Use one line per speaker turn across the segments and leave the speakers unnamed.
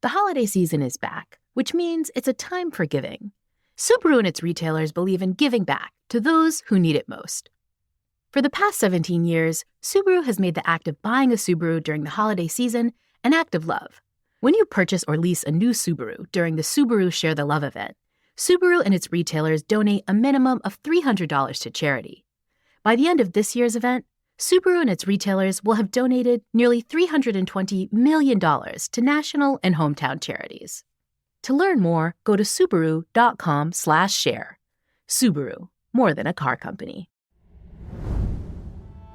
The holiday season is back, which means it's a time for giving. Subaru and its retailers believe in giving back to those who need it most. For the past 17 years, Subaru has made the act of buying a Subaru during the holiday season an act of love. When you purchase or lease a new Subaru during the Subaru Share the Love event, Subaru and its retailers donate a minimum of $300 to charity. By the end of this year's event, Subaru and its retailers will have donated nearly $320 million to national and hometown charities. To learn more, go to subaru.com/share. Subaru, more than a car company.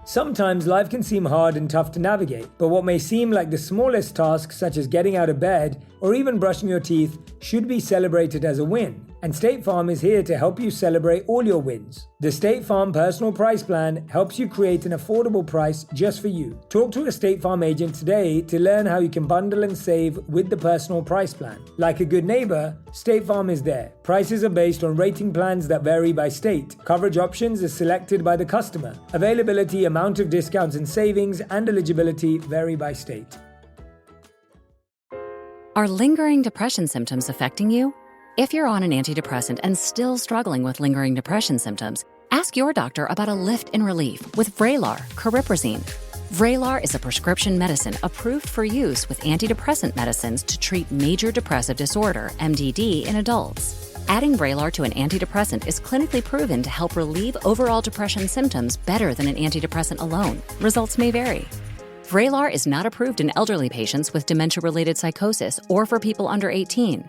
Sometimes life can seem hard and tough to navigate, but what may seem like the smallest tasks, such as getting out of bed or even brushing your teeth, should be celebrated as a win. And State Farm is here to help you celebrate all your wins. The State Farm Personal Price Plan helps you create an affordable price just for you. Talk to a State Farm agent today to learn how you can bundle and save with the Personal Price Plan. Like a good neighbor, State Farm is there. Prices are based on rating plans that vary by state. Coverage options are selected by the customer. Availability, amount of discounts and savings, and eligibility vary by state.
Are lingering depression symptoms affecting you? If you're on an antidepressant and still struggling with lingering depression symptoms, ask your doctor about a lift in relief with Vraylar, cariprazine. Vraylar is a prescription medicine approved for use with antidepressant medicines to treat major depressive disorder, MDD, in adults. Adding Vraylar to an antidepressant is clinically proven to help relieve overall depression symptoms better than an antidepressant alone. Results may vary. Vraylar is not approved in elderly patients with dementia-related psychosis or for people under 18.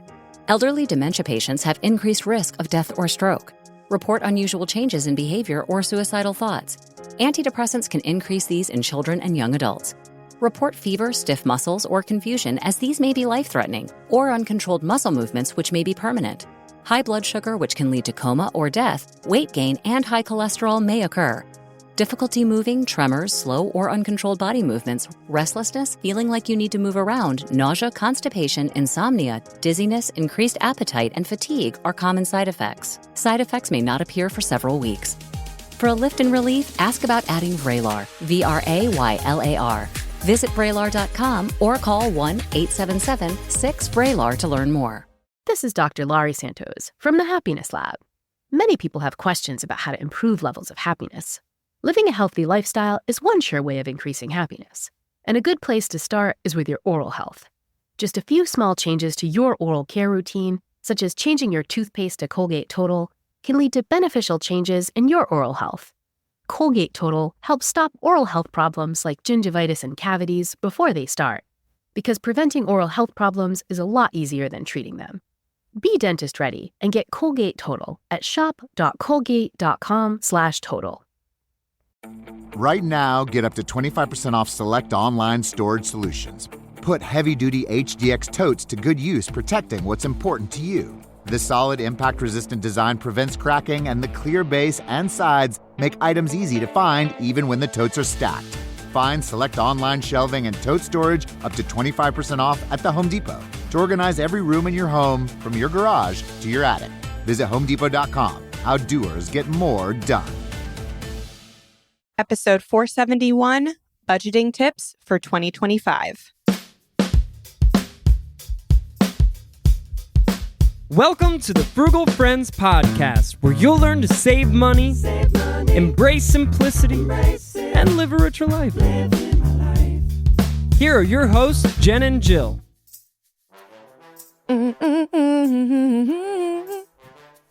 Elderly dementia patients have increased risk of death or stroke. Report unusual changes in behavior or suicidal thoughts. Antidepressants can increase these in children and young adults. Report fever, stiff muscles, or confusion, as these may be life-threatening, or uncontrolled muscle movements, which may be permanent. High blood sugar, which can lead to coma or death, weight gain, and high cholesterol may occur. Difficulty moving, tremors, slow or uncontrolled body movements, restlessness, feeling like you need to move around, nausea, constipation, insomnia, dizziness, increased appetite, and fatigue are common side effects. Side effects may not appear for several weeks. For a lift in relief, ask about adding Vraylar, Vraylar. Visit Vraylar.com or call 1-877-6-VRAYLAR to learn more.
This is Dr. Laurie Santos from the Happiness Lab. Many people have questions about how to improve levels of happiness. Living a healthy lifestyle is one sure way of increasing happiness, and a good place to start is with your oral health. Just a few small changes to your oral care routine, such as changing your toothpaste to Colgate Total, can lead to beneficial changes in your oral health. Colgate Total helps stop oral health problems like gingivitis and cavities before they start, because preventing oral health problems is a lot easier than treating them. Be dentist ready and get Colgate Total at shop.colgate.com/total.
Right now, get up to 25% off select online storage solutions. Put heavy-duty HDX totes to good use, protecting what's important to you. The solid, impact-resistant design prevents cracking, and the clear base and sides make items easy to find even when the totes are stacked. Find select online shelving and tote storage up to 25% off at the Home Depot to organize every room in your home, from your garage to your attic. Visit homedepot.com. How doers get more done.
Episode 471, Budgeting Tips for 2025.
Welcome to the Frugal Friends podcast, where you'll learn to save money, embrace simplicity, and live a richer life. Here are your hosts, Jen and Jill.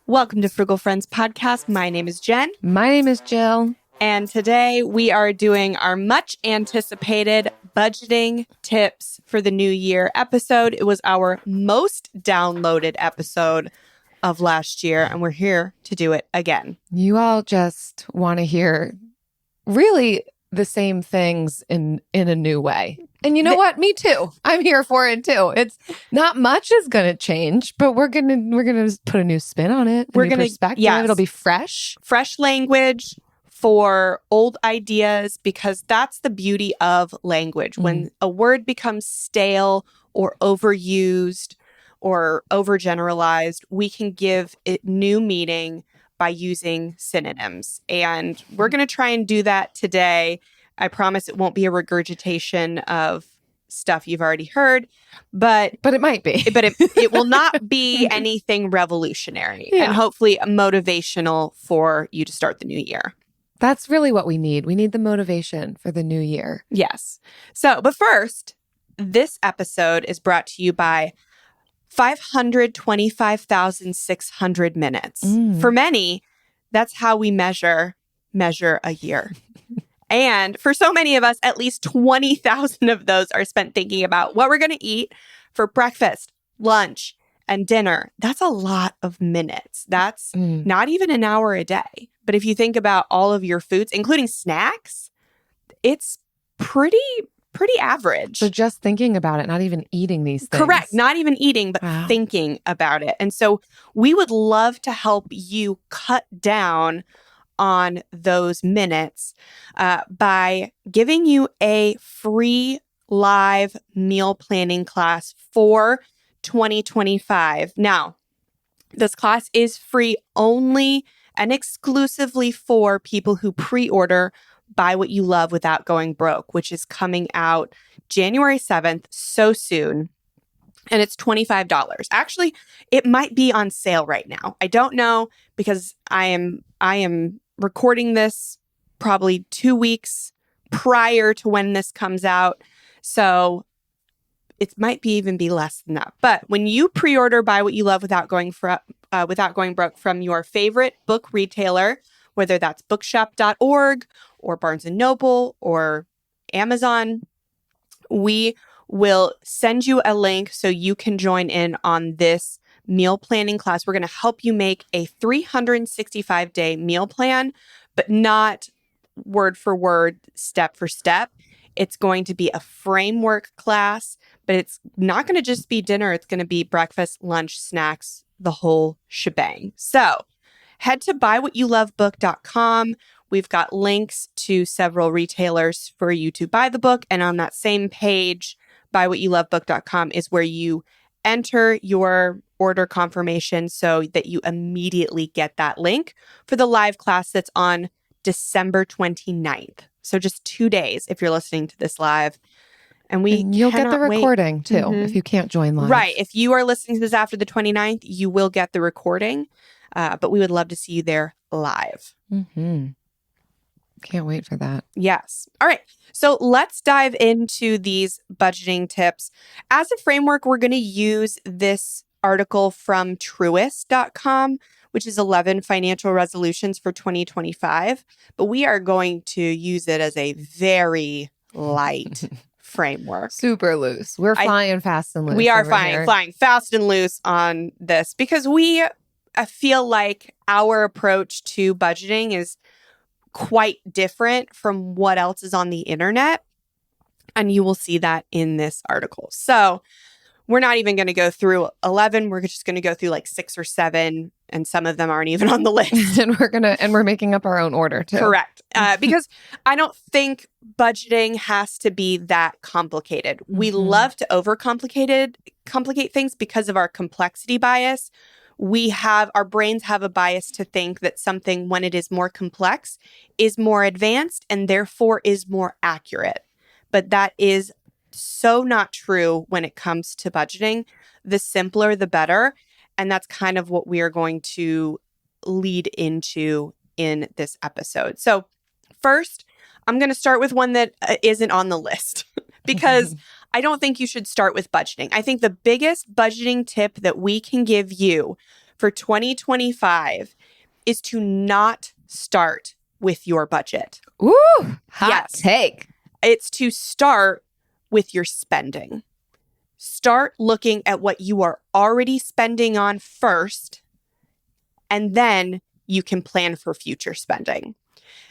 Welcome to Frugal Friends podcast. My name is Jen.
My name is Jill.
And today we are doing our much anticipated budgeting tips for the new year episode. It was our most downloaded episode of last year, and we're here to do it again.
You all just want to hear really the same things in a new way. And you know what? Me too. I'm here for it too. It's not much is going to change, but we're going to put a new spin on it. We're going to perspective. Yes. It'll be fresh language for old ideas, because that's the beauty of language. When a word becomes stale or overused or overgeneralized, we can give it new meaning by using synonyms. And we're going to try and do that today. I promise it won't be a regurgitation of
stuff you've already heard, but
it might be.
but it will not be anything revolutionary and hopefully motivational for you to start the new year.
That's really what we need. We need the motivation for the new year.
Yes. So, but first, this episode is brought to you by 525,600 minutes. For many, that's how we measure a year. And for so many of us, at least 20,000 of those are spent thinking about what we're going to eat for breakfast, lunch, and dinner. That's a lot of minutes. That's not even an hour a day. But if you think about all of your foods, including snacks, it's pretty average.
So just thinking about it, not even eating these things.
Correct. Not even eating, but thinking about it. And so we would love to help you cut down on those minutes by giving you a free live meal planning class for 2025. Now, this class is free only and exclusively for people who pre-order Buy What You Love Without Going Broke, which is coming out January 7th, so soon. And it's $25. Actually, it might be on sale right now. I don't know because I am recording this probably 2 weeks prior to when this comes out. So it might even be less than that. But when you pre-order Buy What You Love Without Going Broke from your favorite book retailer, whether that's bookshop.org or Barnes & Noble or Amazon, we will send you a link so you can join in on this meal planning class. We're going to help you make a 365-day meal plan, but not word for word, step for step. It's going to be a framework class, but it's not going to just be dinner. It's going to be breakfast, lunch, snacks, the whole shebang. So head to buywhatyoulovebook.com. We've got links to several retailers for you to buy the book. And on that same page, buywhatyoulovebook.com is where you enter your order confirmation so that you immediately get that link for the live class that's on December 29th. So just 2 days if you're listening to this live. And
you'll get the recording too if you can't join live.
Right. If you are listening to this after the 29th, you will get the recording. But we would love to see you there live.
Can't wait for that.
Yes. All right. So let's dive into these budgeting tips. As a framework, we're going to use this article from Truist.com, which is 11 financial resolutions for 2025. But we are going to use it as a very light framework.
Super loose. We're flying fast and loose.
We are flying fast and loose on this because I feel like our approach to budgeting is quite different from what else is on the internet. And you will see that in this article. So we're not even going to go through 11. We're just going to go through like 6 or 7. And some of them aren't even on the list.
and we're making up our own order too.
Correct. Because I don't think budgeting has to be that complicated. We love to complicate things because of our complexity bias. Our brains have a bias to think that something, when it is more complex, is more advanced and therefore is more accurate. But that is so not true when it comes to budgeting. The simpler, the better. And that's kind of what we are going to lead into in this episode. So first, I'm going to start with one that isn't on the list because I don't think you should start with budgeting. I think the biggest budgeting tip that we can give you for 2025 is to not start with your budget.
Ooh, hot take.
It's to start with your spending. Start looking at what you are already spending on first, and then you can plan for future spending.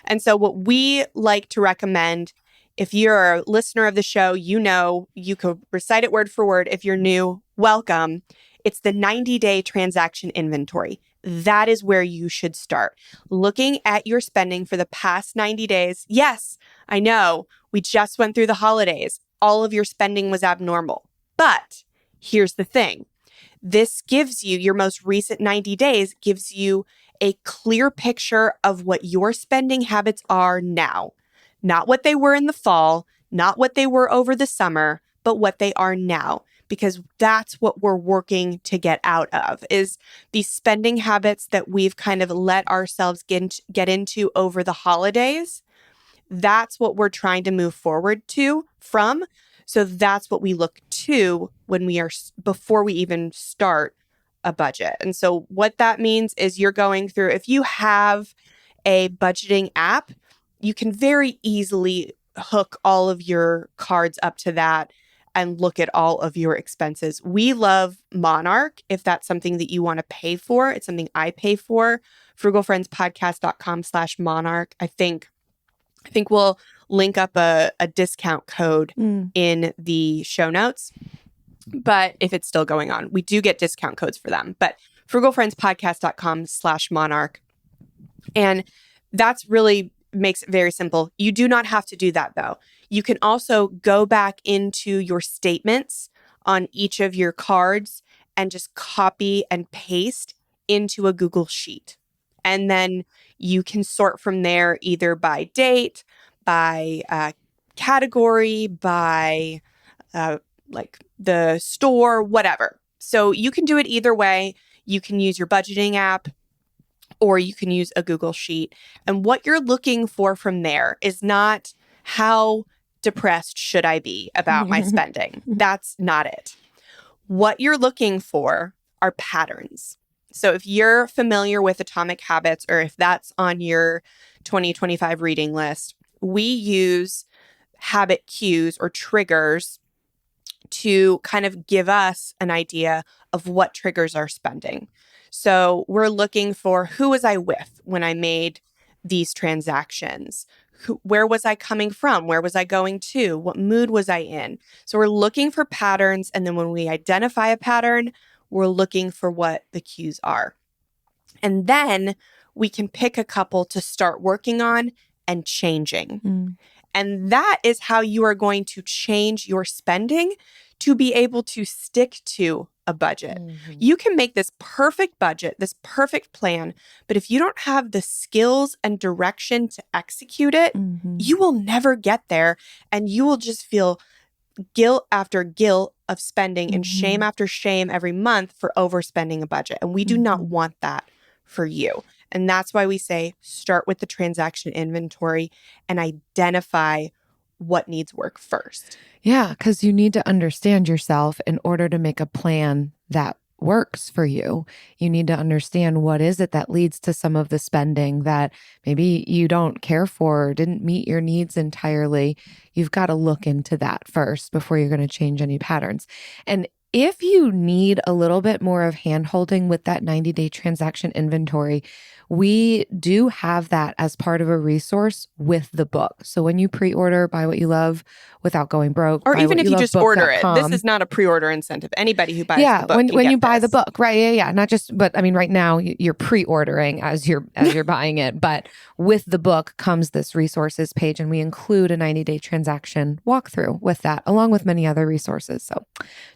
And so what we like to recommend, if you're a listener of the show, you know, you could recite it word for word. If you're new, welcome. It's the 90-day transaction inventory. That is where you should start. Looking at your spending for the past 90 days. Yes, I know, we just went through the holidays. All of your spending was abnormal. But here's the thing. This gives you, your most recent 90 days gives you a clear picture of what your spending habits are now. Not what they were in the fall, not what they were over the summer, but what they are now, because that's what we're working to get out of, is these spending habits that we've kind of let ourselves get into over the holidays. That's what we're trying to move forward from. So that's what we look to when before we even start a budget. And so what that means is you're going through, if you have a budgeting app, you can very easily hook all of your cards up to that and look at all of your expenses. We love Monarch if that's something that you want to pay for. It's something I pay for. frugalfriendspodcast.com/monarch. I think we'll link up a discount code in the show notes. But if it's still going on, we do get discount codes for them. But frugalfriendspodcast.com/monarch. And that's really makes it very simple. You do not have to do that though. You can also go back into your statements on each of your cards and just copy and paste into a Google Sheet. And then you can sort from there either by date, by category, by like the store, whatever. So you can do it either way. You can use your budgeting app or you can use a Google Sheet. And what you're looking for from there is not how depressed should I be about my spending. That's not it. What you're looking for are patterns. So if you're familiar with Atomic Habits, or if that's on your 2025 reading list, we use habit cues or triggers to kind of give us an idea of what triggers our spending. So we're looking for, who was I with when I made these transactions? Where was I coming from? Where was I going to? What mood was I in? So we're looking for patterns. And then when we identify a pattern, we're looking for what the cues are. And then we can pick a couple to start working on and changing. And that is how you are going to change your spending to be able to stick to a budget. You can make this perfect budget, this perfect plan, but if you don't have the skills and direction to execute it, you will never get there. And you will just feel guilt after guilt of spending and shame after shame every month for overspending a budget. And we do not want that for you. And that's why we say start with the transaction inventory and identify what needs work first.
Yeah, because you need to understand yourself in order to make a plan that works for you. You need to understand what is it that leads to some of the spending that maybe you don't care for or didn't meet your needs entirely. You've got to look into that first before you're going to change any patterns. And if you need a little bit more of hand-holding with that 90-day transaction inventory, we do have that as part of a resource with the book. So when you pre-order Buy What You Love Without Going Broke,
or even if you just order it, this is not a pre-order incentive. Anybody who buys the book
when you buy the book, right? Yeah, not just. But I mean, right now you're pre-ordering as you're buying it. But with the book comes this resources page, and we include a 90-day transaction walkthrough with that, along with many other resources. So,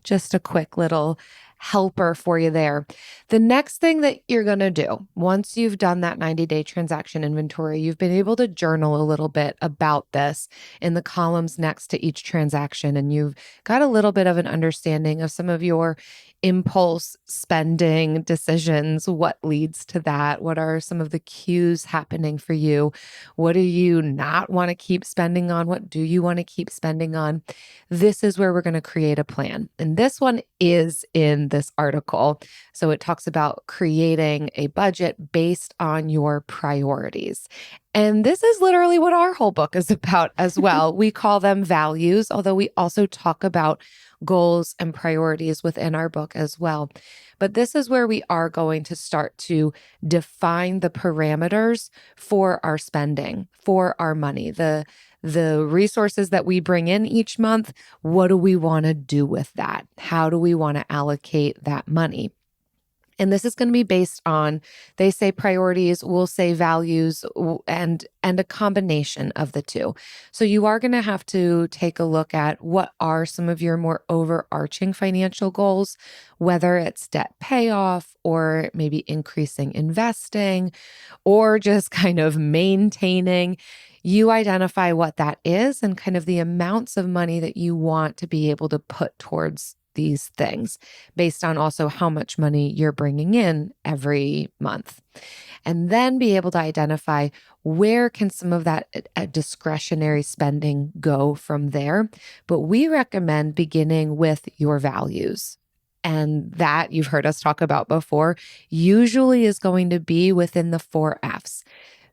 just a quick little helper for you there. The next thing that you're going to do once you've done that 90-day transaction inventory, you've been able to journal a little bit about this in the columns next to each transaction, and you've got a little bit of an understanding of some of your impulse spending decisions. What leads to that? What are some of the cues happening for you? What do you not want to keep spending on? What do you want to keep spending on? This is where we're going to create a plan. And this one is in this article. So it talks about creating a budget based on your priorities. And this is literally what our whole book is about as well. We call them values, although we also talk about goals and priorities within our book as well. But this is where we are going to start to define the parameters for our spending, for our money, the resources that we bring in each month. What do we want to do with that? How do we want to allocate that money? And this is going to be based on, they say priorities, we'll say values, and a combination of the two. So you are going to have to take a look at what are some of your more overarching financial goals, whether it's debt payoff or maybe increasing investing or just kind of maintaining. You identify what that is and kind of the amounts of money that you want to be able to put towards these things based on also how much money you're bringing in every month. And then be able to identify where can some of that discretionary spending go from there. But we recommend beginning with your values. And that you've heard us talk about before, usually is going to be within the 4 F's: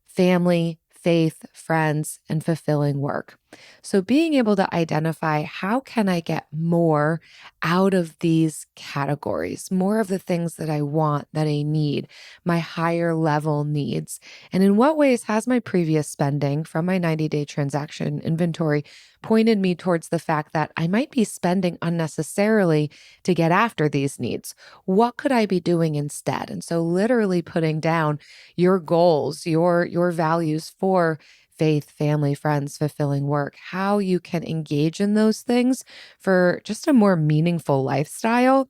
family, faith, friends, and fulfilling work. So being able to identify how can I get more out of these categories, more of the things that I want, that I need, my higher level needs. And in what ways has my previous spending from my 90-day transaction inventory pointed me towards the fact that I might be spending unnecessarily to get after these needs? What could I be doing instead? And so literally putting down your goals, your values for faith, family, friends, fulfilling work, how you can engage in those things for just a more meaningful lifestyle,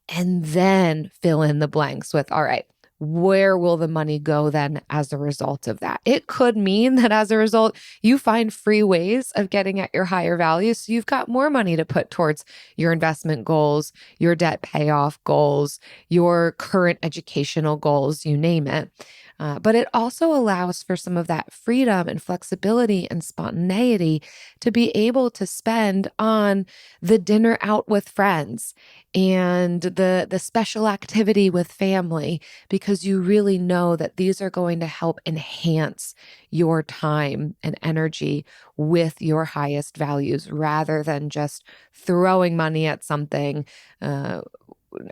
and then fill in the blanks with, all right, where will the money go then as a result of that? It could mean that as a result, you find free ways of getting at your higher values. So you've got more money to put towards your investment goals, your debt payoff goals, your current educational goals, you name it. But it also allows for some of that freedom and flexibility and spontaneity to be able to spend on the dinner out with friends and the special activity with family, because you really know that these are going to help enhance your time and energy with your highest values, rather than just throwing money at something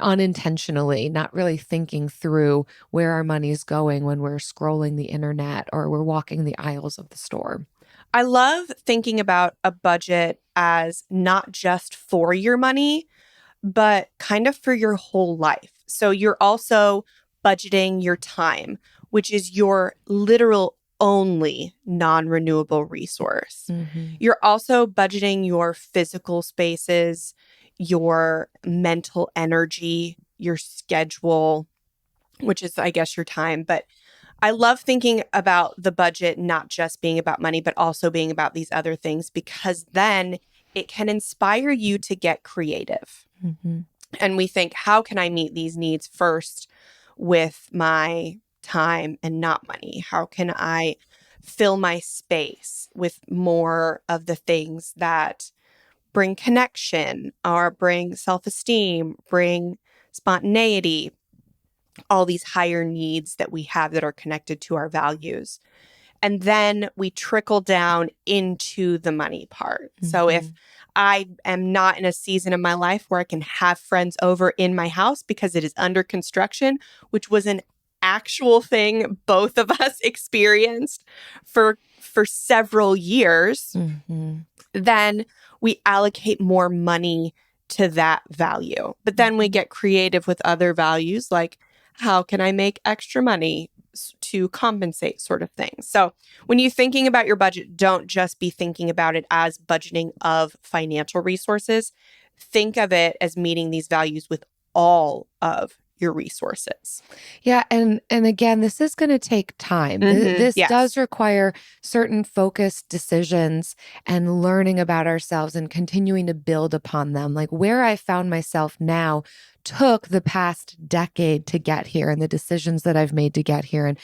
unintentionally, not really thinking through where our money's going when we're scrolling the internet or we're walking the aisles of the store.
I love thinking about a budget as not just for your money, but kind of for your whole life. So you're also budgeting your time, which is your literal only non-renewable resource.
Mm-hmm.
You're also budgeting your physical spaces, your mental energy, your schedule, which is, I guess, your time. But I love thinking about the budget not just being about money, but also being about these other things, because then it can inspire you to get creative.
Mm-hmm.
And we think, how can I meet these needs first with my time and not money? How can I fill my space with more of the things that bring connection or bring self-esteem, bring spontaneity, all these higher needs that we have that are connected to our values. And then we trickle down into the money part. Mm-hmm. So if I am not in a season of my life where I can have friends over in my house because it is under construction, which was an actual thing both of us experienced for several years, then we allocate more money to that value. But then we get creative with other values, like how can I make extra money to compensate, sort of thing. So when you're thinking about your budget, don't just be thinking about it as budgeting of financial resources. Think of it as meeting these values with all of your resources.
Yeah. And again, this is going to take time. This
Yes.
does require certain focused decisions and learning about ourselves and continuing to build upon them. Like where I found myself now took the past decade to get here, and the decisions that I've made to get here, and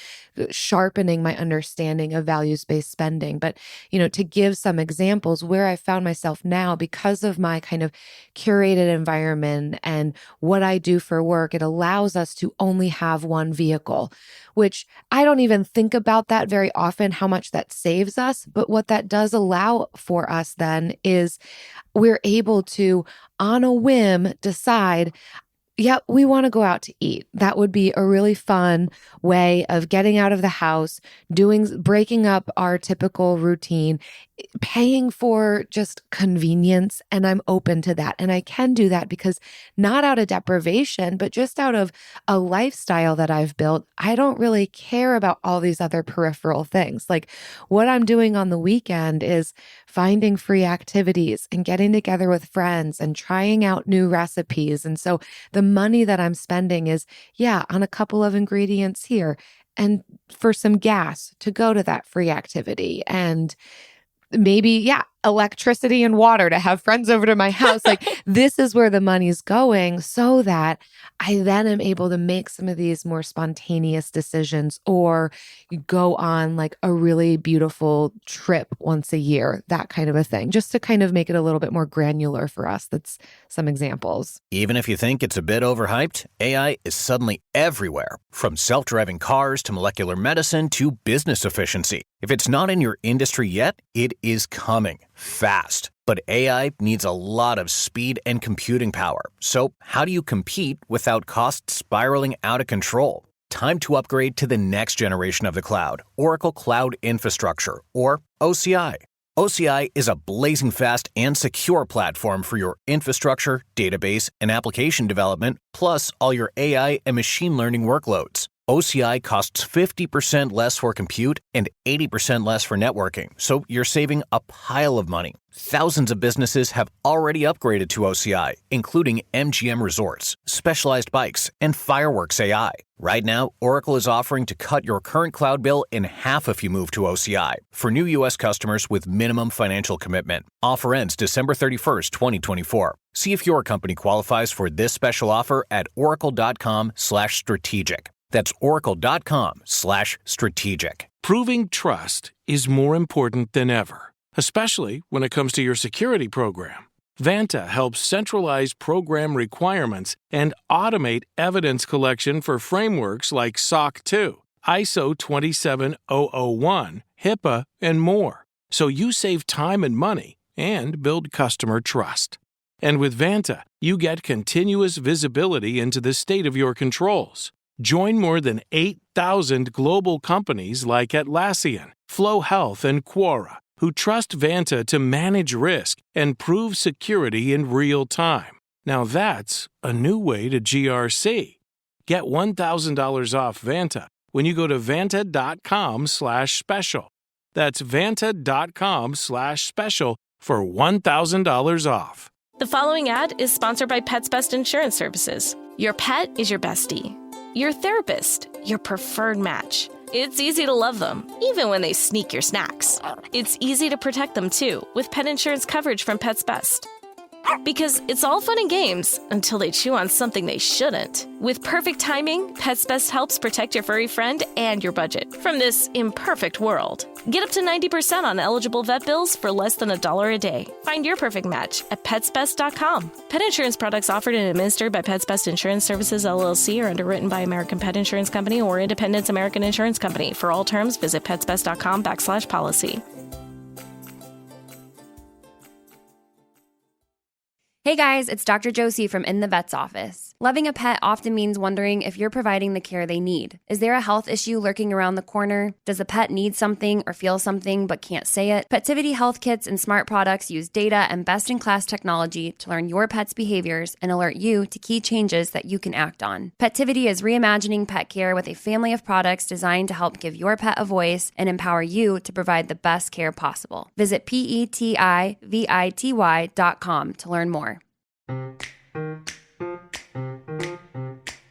sharpening my understanding of values-based spending. But, to give some examples, where I found myself now because of my kind of curated environment and what I do for work, it allows us to only have one vehicle, which I don't even think about that very often, how much that saves us. But what that does allow for us then is we're able to, on a whim, decide, yep, we want to go out to eat. That would be a really fun way of getting out of the house, breaking up our typical routine, paying for just convenience. And I'm open to that. And I can do that because not out of deprivation, but just out of a lifestyle that I've built. I don't really care about all these other peripheral things. Like what I'm doing on the weekend is finding free activities and getting together with friends and trying out new recipes. And so the money that I'm spending is, on a couple of ingredients here, and for some gas to go to that free activity, and maybe, electricity and water to have friends over to my house. Like, this is where the money's going, so that I then am able to make some of these more spontaneous decisions, or go on like a really beautiful trip once a year, that kind of a thing, just to kind of make it a little bit more granular for us. That's some examples.
Even if you think it's a bit overhyped, AI is suddenly everywhere, from self-driving cars to molecular medicine to business efficiency. If it's not in your industry yet, it is coming fast. But AI needs a lot of speed and computing power. So how do you compete without costs spiraling out of control? Time to upgrade to the next generation of the cloud, Oracle Cloud Infrastructure, or OCI. OCI is a blazing fast and secure platform for your infrastructure, database, and application development, plus all your AI and machine learning workloads. OCI costs 50% less for compute and 80% less for networking, so you're saving a pile of money. Thousands of businesses have already upgraded to OCI, including MGM Resorts, Specialized Bikes, and Fireworks AI. Right now, Oracle is offering to cut your current cloud bill in half if you move to OCI for new U.S. customers with minimum financial commitment. Offer ends December 31st, 2024. See if your company qualifies for this special offer at oracle.com/strategic. That's oracle.com/strategic.
Proving trust is more important than ever, especially when it comes to your security program. Vanta helps centralize program requirements and automate evidence collection for frameworks like SOC 2, ISO 27001, HIPAA, and more, so you save time and money and build customer trust. And with Vanta, you get continuous visibility into the state of your controls. Join more than 8,000 global companies like Atlassian, Flow Health, and Quora, who trust Vanta to manage risk and prove security in real time. Now that's a new way to GRC. Get $1,000 off Vanta when you go to vanta.com/special. That's vanta.com/special for $1,000 off.
The following ad is sponsored by Pets Best Insurance Services. Your pet is your bestie. Your therapist, your preferred match. It's easy to love them, even when they sneak your snacks. It's easy to protect them, too, with pet insurance coverage from Pets Best. Because it's all fun and games until they chew on something they shouldn't. With perfect timing, Pets Best helps protect your furry friend and your budget from this imperfect world. Get up to 90% on eligible vet bills for less than $1 a day. Find your perfect match at PetsBest.com. Pet insurance products offered and administered by Pets Best Insurance Services, LLC, are underwritten by American Pet Insurance Company or Independence American Insurance Company. For all terms, visit PetsBest.com/policy.
Hey guys, it's Dr. Josie from In the Vet's Office. Loving a pet often means wondering if you're providing the care they need. Is there a health issue lurking around the corner? Does the pet need something or feel something but can't say it? Petivity Health Kits and Smart Products use data and best-in-class technology to learn your pet's behaviors and alert you to key changes that you can act on. Petivity is reimagining pet care with a family of products designed to help give your pet a voice and empower you to provide the best care possible. Visit PETIVITY.com to learn more.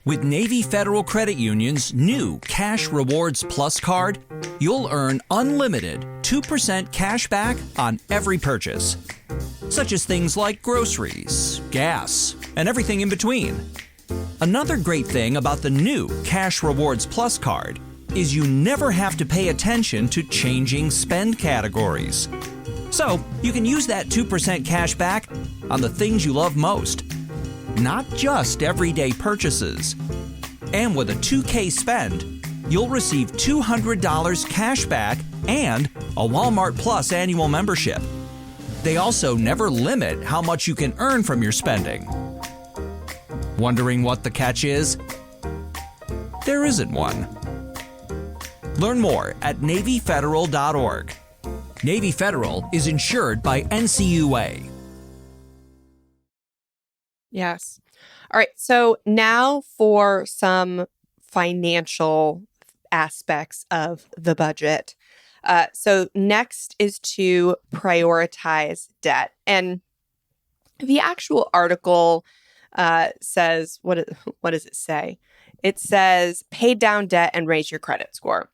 With Navy Federal Credit Union's new Cash Rewards Plus card, you'll earn unlimited 2% cash back on every purchase, such as things like groceries, gas, and everything in between. Another great thing about the new Cash Rewards Plus card is you never have to pay attention to changing spend categories. So you can use that 2% cash back on the things you love most, not just everyday purchases. And with a $2K spend, you'll receive $200 cash back and a Walmart Plus annual membership. They also never limit how much you can earn from your spending. Wondering what the catch is? There isn't one. Learn more at NavyFederal.org. Navy Federal is insured by NCUA.
Yes. All right. So now for some financial aspects of the budget. So next is to prioritize debt. And the actual article says, what does it say? It says, pay down debt and raise your credit score.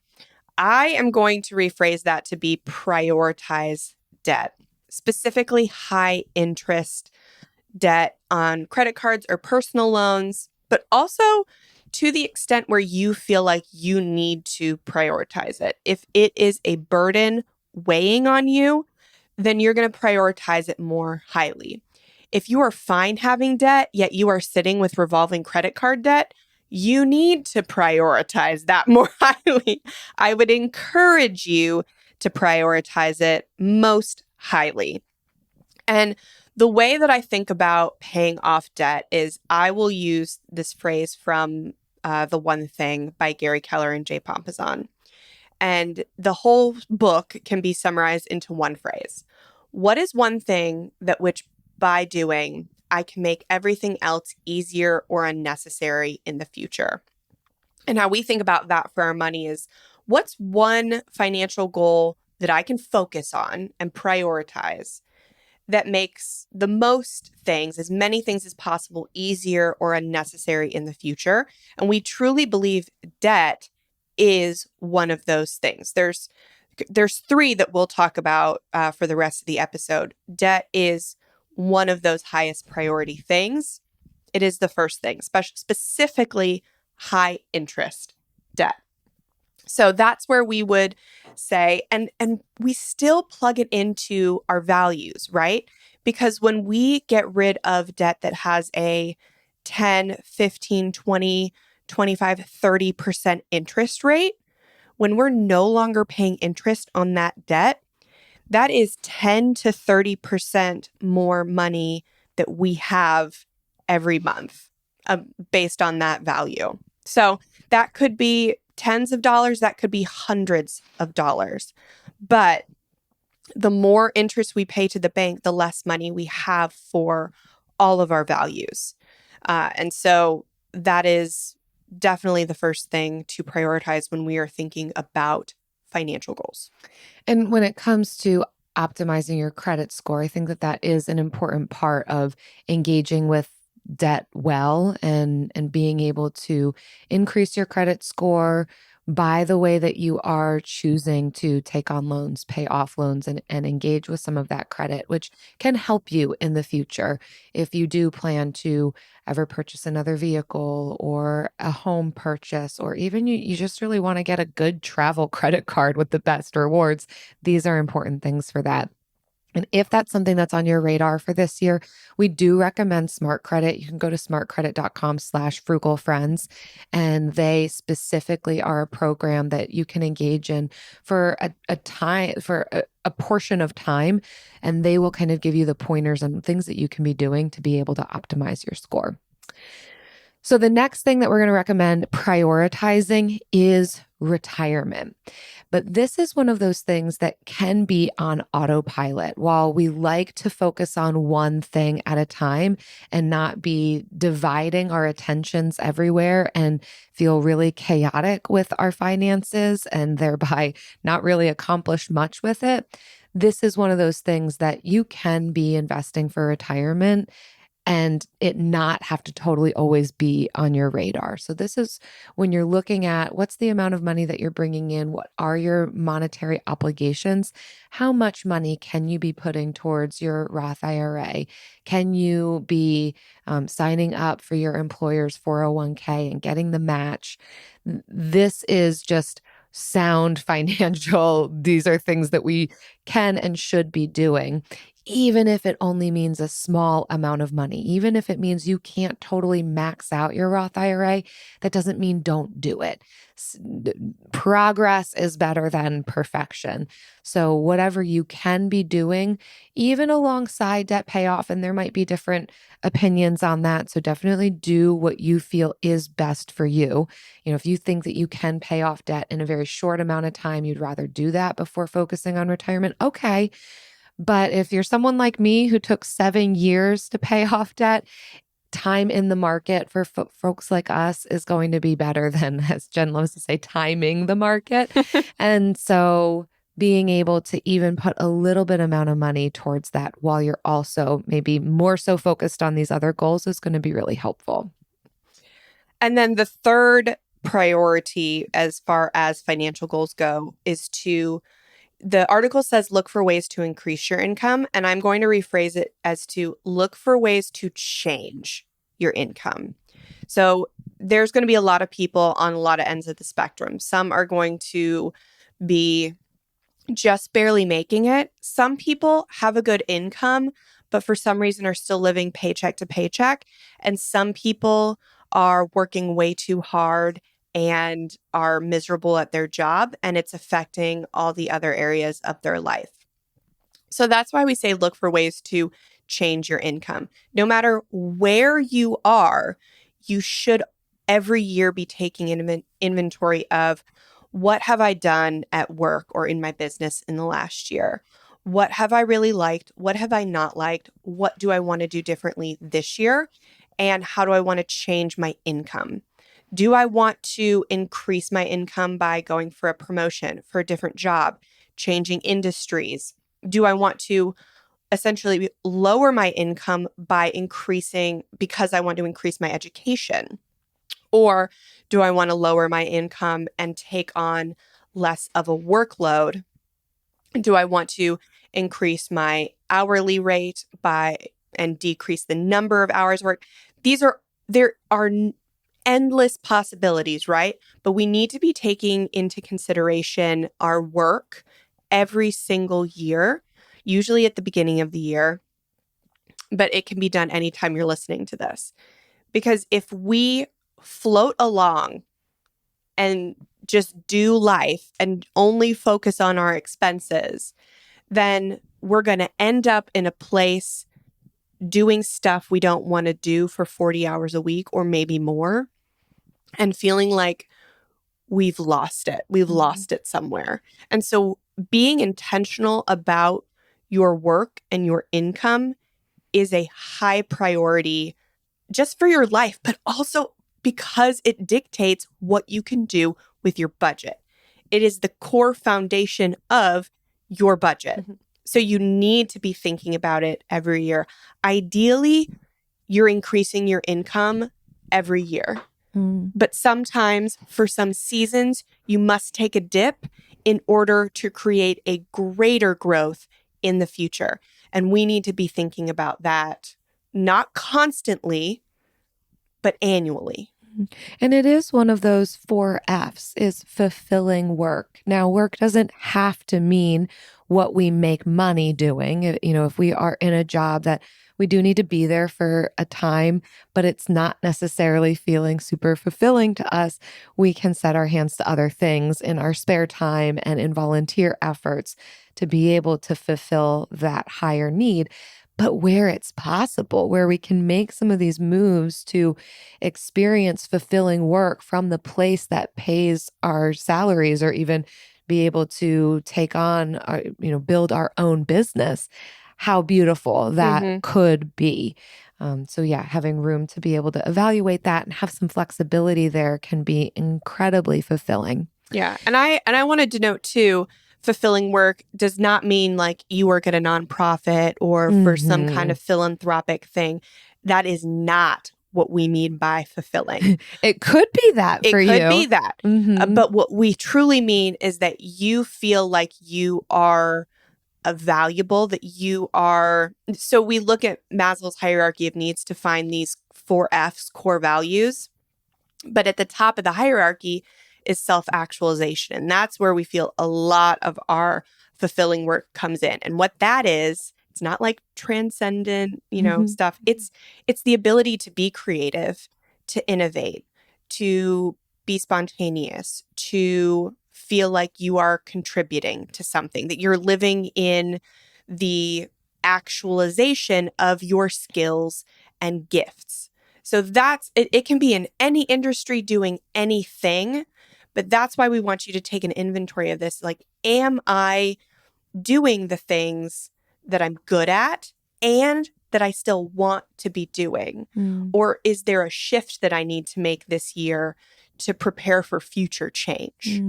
I am going to rephrase that to be prioritize debt, specifically high interest debt on credit cards or personal loans, but also to the extent where you feel like you need to prioritize it. If it is a burden weighing on you, then you're going to prioritize it more highly. If you are fine having debt, yet you are sitting with revolving credit card debt, you need to prioritize that more highly. I would encourage you to prioritize it most highly. And the way that I think about paying off debt is I will use this phrase from The One Thing by Gary Keller and Jay Pompazan. And the whole book can be summarized into one phrase. What is one thing that which by doing I can make everything else easier or unnecessary in the future? And how we think about that for our money is, what's one financial goal that I can focus on and prioritize that makes the most things, as many things as possible, easier or unnecessary in the future? And we truly believe debt is one of those things. There's three that we'll talk about for the rest of the episode. Debt is one of those highest priority things. It is the first thing, specifically high interest debt. So that's where we would say, and we still plug it into our values, right? Because when we get rid of debt that has a 10, 15, 20, 25, 30% interest rate, when we're no longer paying interest on that debt, that is 10 to 30% more money that we have every month based on that value. So that could be tens of dollars, that could be hundreds of dollars. But the more interest we pay to the bank, the less money we have for all of our values. And so that is definitely the first thing to prioritize when we are thinking about financial goals.
And when it comes to optimizing your credit score, I think that is an important part of engaging with debt well and being able to increase your credit score by the way that you are choosing to take on loans, pay off loans, and engage with some of that credit, which can help you in the future if you do plan to ever purchase another vehicle or a home purchase, or even you just really want to get a good travel credit card with the best rewards. These are important things for that. And if that's something that's on your radar for this year, we do recommend Smart Credit. You can go to smartcredit.com/frugalfriends, and they specifically are a program that you can engage in for a portion of time, and they will kind of give you the pointers on things that you can be doing to be able to optimize your score. So the next thing that we're going to recommend prioritizing is retirement. But this is one of those things that can be on autopilot. While we like to focus on one thing at a time and not be dividing our attentions everywhere and feel really chaotic with our finances and thereby not really accomplish much with it, this is one of those things that you can be investing for retirement and it not have to totally always be on your radar. So this is when you're looking at what's the amount of money that you're bringing in, what are your monetary obligations, how much money can you be putting towards your Roth IRA? Can you be signing up for your employer's 401k and getting the match? This is just sound financial. These are things that we can and should be doing, even if it only means a small amount of money, even if it means you can't totally max out your Roth IRA, that doesn't mean don't do it. Progress is better than perfection. So whatever you can be doing, even alongside debt payoff, and there might be different opinions on that. So definitely do what you feel is best for you. You know, if you think that you can pay off debt in a very short amount of time, you'd rather do that before focusing on retirement. Okay. But if you're someone like me who took 7 years to pay off debt, time in the market for folks like us is going to be better than, as Jen loves to say, timing the market. And so being able to even put a little bit amount of money towards that while you're also maybe more so focused on these other goals is going to be really helpful.
And then the third priority as far as financial goals go is the article says look for ways to increase your income, and I'm going to rephrase it as to look for ways to change your income. So there's going to be a lot of people on a lot of ends of the spectrum. Some are going to be just barely making it. Some people have a good income, but for some reason are still living paycheck to paycheck. And some people are working way too hard and are miserable at their job, and it's affecting all the other areas of their life. So that's why we say look for ways to change your income. No matter where you are, you should every year be taking inventory of what have I done at work or in my business in the last year? What have I really liked? What have I not liked? What do I want to do differently this year? And how do I want to change my income? Do I want to increase my income by going for a promotion, for a different job, changing industries? Do I want to essentially lower my income by because I want to increase my education? Or do I want to lower my income and take on less of a workload? Do I want to increase my hourly rate and decrease the number of hours worked? There are endless possibilities, right? But we need to be taking into consideration our work every single year, usually at the beginning of the year, but it can be done anytime you're listening to this. Because if we float along and just do life and only focus on our expenses, then we're going to end up in a place doing stuff we don't want to do for 40 hours a week or maybe more, and feeling like we've lost it. We've lost it somewhere. And so being intentional about your work and your income is a high priority just for your life, but also because it dictates what you can do with your budget. It is the core foundation of your budget. So you need to be thinking about it every year. Ideally, you're increasing your income every year. But sometimes, for some seasons, you must take a dip in order to create a greater growth in the future. And we need to be thinking about that, not constantly, but annually.
And it is one of those 4 F's, is fulfilling work. Now, work doesn't have to mean what we make money doing. If we are in a job that we do need to be there for a time, but it's not necessarily feeling super fulfilling to us, we can set our hands to other things in our spare time and in volunteer efforts to be able to fulfill that higher need. But where it's possible, where we can make some of these moves to experience fulfilling work from the place that pays our salaries, or even be able to take on, build our own business, how beautiful that could be. So yeah, having room to be able to evaluate that and have some flexibility there can be incredibly fulfilling.
Yeah. And I wanted to note too, fulfilling work does not mean like you work at a nonprofit or for some kind of philanthropic thing. That is not what we mean by fulfilling.
It could be that for you.
It could be that. But what we truly mean is that you feel like you are valuable, that you are. So we look at Maslow's hierarchy of needs to find these 4 F's, core values. But at the top of the hierarchy is self-actualization. And that's where we feel a lot of our fulfilling work comes in. And what that is, it's not like transcendent, stuff. It's the ability to be creative, to innovate, to be spontaneous, to feel like you are contributing to something, that you're living in the actualization of your skills and gifts. So that's it. It can be in any industry doing anything. But that's why we want you to take an inventory of this. Like, am I doing the things that I'm good at and that I still want to be doing? Or is there a shift that I need to make this year to prepare for future change.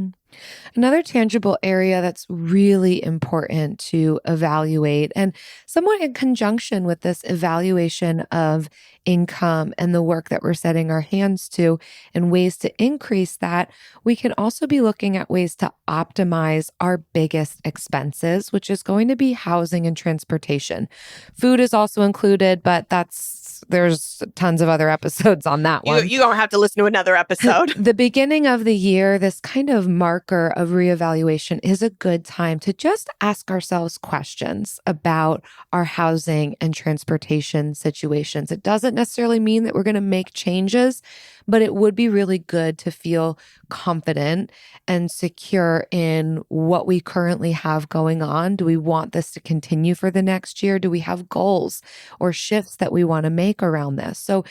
Another tangible area that's really important to evaluate, and somewhat in conjunction with this evaluation of income and the work that we're setting our hands to and ways to increase that, we can also be looking at ways to optimize our biggest expenses, which is going to be housing and transportation. Food is also included, but there's tons of other episodes on that one.
You don't have to listen to another episode.
The beginning of the year, this kind of marker of reevaluation is a good time to just ask ourselves questions about our housing and transportation situations. It doesn't necessarily mean that we're going to make changes, but it would be really good to feel confident and secure in what we currently have going on. Do we want this to continue for the next year? Do we have goals or shifts that we want to make around this? So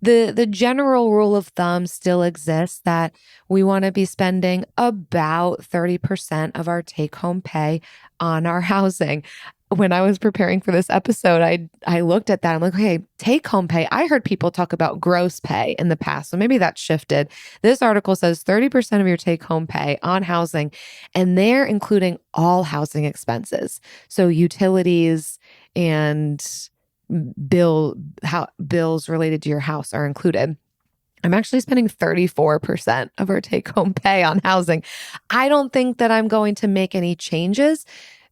the general rule of thumb still exists that we want to be spending about 30% of our take-home pay on our housing. When I was preparing for this episode, I looked at that. I'm like, okay, take home pay. I heard people talk about gross pay in the past, so maybe that shifted. This article says 30% of your take home pay on housing, and they're including all housing expenses. So utilities and bills related to your house are included. I'm actually spending 34% of our take home pay on housing. I don't think that I'm going to make any changes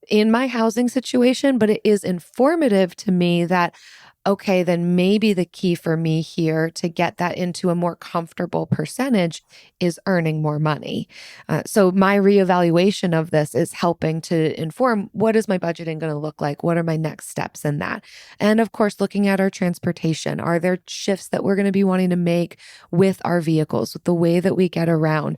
in my housing situation, but it is informative to me that, okay, then maybe the key for me here to get that into a more comfortable percentage is earning more money. So my reevaluation of this is helping to inform, what is my budgeting going to look like? What are my next steps in that? And of course, looking at our transportation, are there shifts that we're going to be wanting to make with our vehicles, with the way that we get around?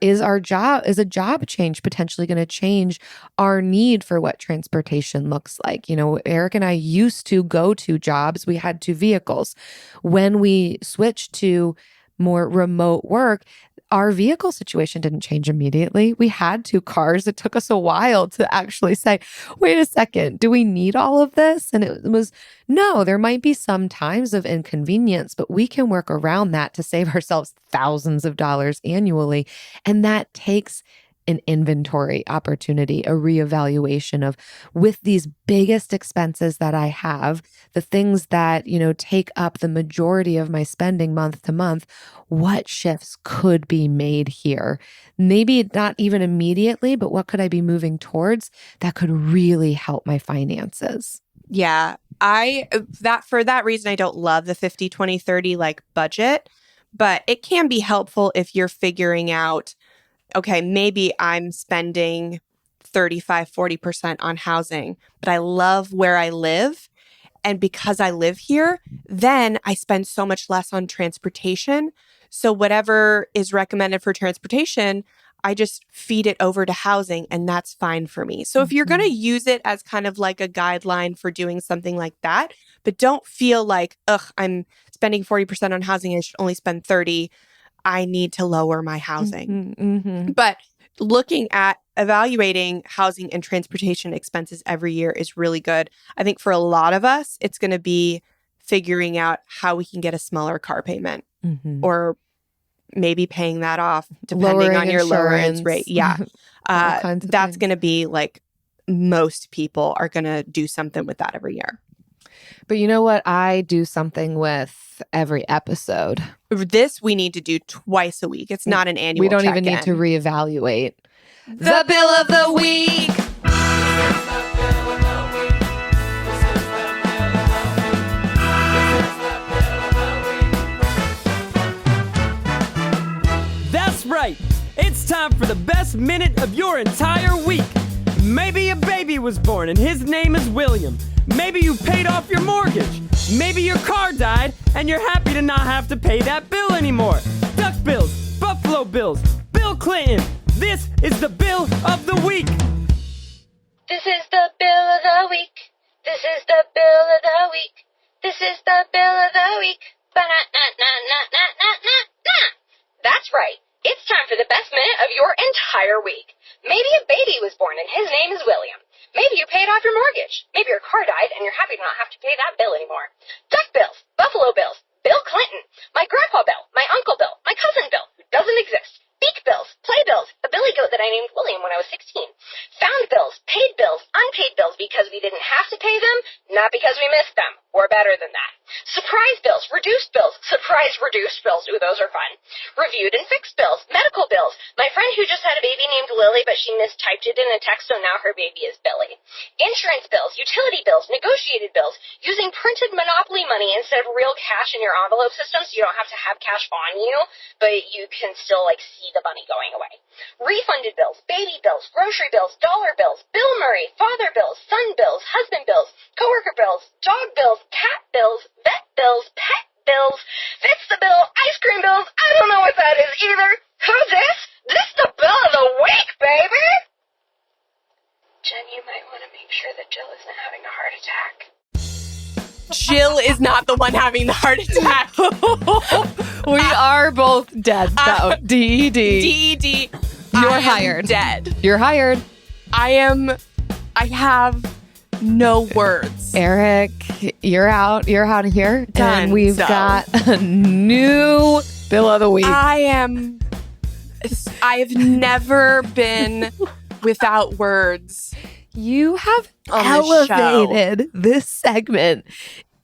Is a job change potentially going to change our need for what transportation looks like? You know, Eric and I used to go to jobs. We had 2 vehicles. When we switched to more remote work, our vehicle situation didn't change immediately. We had 2 cars. It took us a while to actually say, wait a second, do we need all of this? And it was, no, there might be some times of inconvenience, but we can work around that to save ourselves thousands of dollars annually. And that takes an inventory opportunity, a reevaluation of, with these biggest expenses that I have, the things that, take up the majority of my spending month to month, what shifts could be made here? Maybe not even immediately, but what could I be moving towards that could really help my finances?
Yeah, for that reason, I don't love the 50-20-30 like budget, but it can be helpful if you're figuring out, okay, maybe I'm spending 35-40% on housing, but I love where I live. And because I live here, then I spend so much less on transportation. So whatever is recommended for transportation, I just feed it over to housing, and that's fine for me. So if you're going to use it as kind of like a guideline for doing something like that, but don't feel like, I'm spending 40% on housing, I should only spend 30%. I need to lower my housing. But looking at evaluating housing and transportation expenses every year is really good. I think for a lot of us, it's going to be figuring out how we can get a smaller car payment or maybe paying that off depending on your lower rate. Yeah. That's going to be like, most people are going to do something with that every year.
But you know what? I do something with every episode.
This we need to do twice a week. It's not an annual.
We don't
check-in.
even need to reevaluate.
The bill of the week.
That's right. It's time for the best minute of your entire week. Maybe a baby was born and his name is William. Maybe you paid off your mortgage. Maybe your car died and you're happy to not have to pay that bill anymore. Duck bills, Buffalo Bills, Bill Clinton. This is the bill of the week.
This is the bill of the week. This is the bill of the week. This is the bill of the week. Ba-na-na-na-na-na-na-na-na. That's right. It's time for the best minute of your entire week. Maybe a baby was born and his name is William. Maybe you paid off your mortgage. Maybe your car died and you're happy to not have to pay that bill anymore. Duck bills, Buffalo Bills, Bill Clinton, my grandpa bill, my uncle bill, my cousin bill, who doesn't named William when I was 16. Found bills, paid bills, unpaid bills because we didn't have to pay them, not because we missed them, or better than that. Surprise bills, reduced bills, surprise reduced bills, ooh, those are fun. Reviewed and fixed bills, medical bills. My friend who just had a baby named Lily, but she mistyped it in a text, so now her baby is Billy. Insurance bills, utility bills, negotiated bills, using printed Monopoly money instead of real cash in your envelope system so you don't have to have cash on you, but you can still, see the money going away. Refunded bills, baby bills, grocery bills, dollar bills, Bill Murray, father bills, son bills, husband bills, coworker bills, dog bills, cat bills, vet bills, pet bills, fits the bill, ice cream bills. I don't know what that is either. Who's this? This the bill of the week, baby! Jen, you might want to make sure that Jill isn't having a heart attack.
Jill is not the one having the heart attack.
We are both dead, though. D-E-D. You're hired.
Dead.
You're hired.
I have no words.
Eric, you're out. You're out of here.
Done.
And we've got a new bill of the week.
I've never been without words.
You have
on
elevated this segment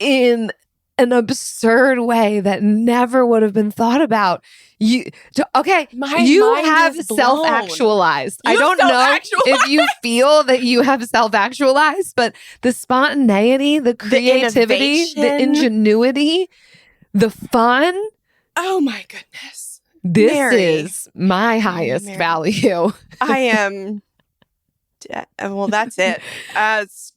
in an absurd way that never would have been thought about. You have self-actualized. I don't know if you feel that you have self-actualized, but the spontaneity, the creativity, the ingenuity, the fun.
Oh my goodness.
This
Mary.
is my highest value.
I am. Well, that's it.